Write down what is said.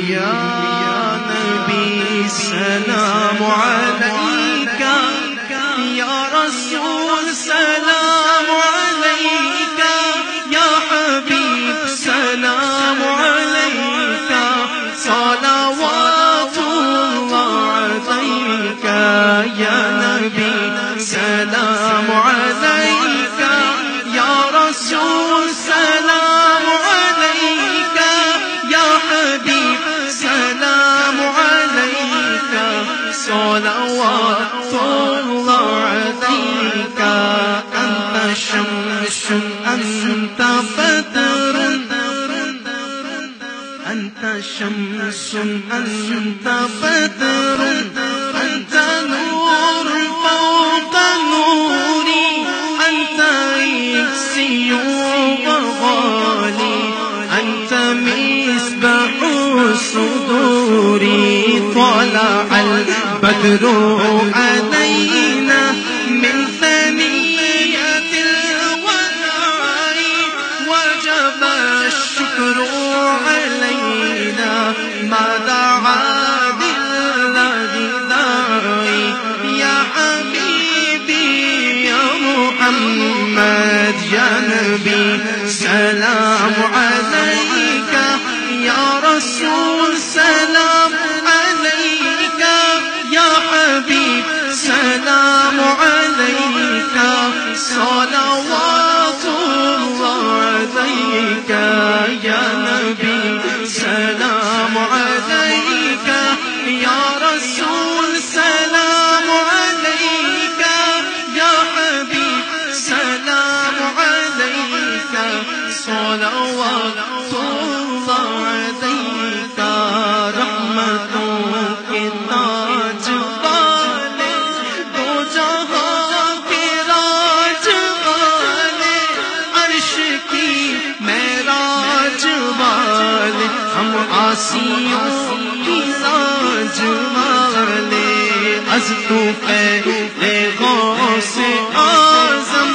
یا نبی سلام علیکہ، یا رسول سلام علیکہ، یا حبیب سلام علیکہ، صلوات اللہ علیکہ، یا نبی سلام علیکہ، یا رسول سلام علیکہ، یا حبیب سلام علیکہ، صلوات اللہ علیکہ، انت شمس انت بدر، انت شمس انت بدر، انت نور فوق نوري، انت عزي وغالي، انت مصباح الصدور، طلع البدر علينا من ثنيات الوداع، وجب الشكر علينا ما دعا بالله داعي، يا حبيبي يا محمد يا نبي سلام عليك، يا رسول سلام عليك، يا حبيب سلام عليك، صلوات الله عليك، يا نبي سلام عليك، يا رسول سلام عليك، يا حبيب سلام عليك، صلوات اللہ علیکہ، رحمتوں کے تاج والے، دو جہاں کے راج والے، عرش کی معراج والے، ہم عاصیوں کی لاج والے، از تو پہلے غوث اعظم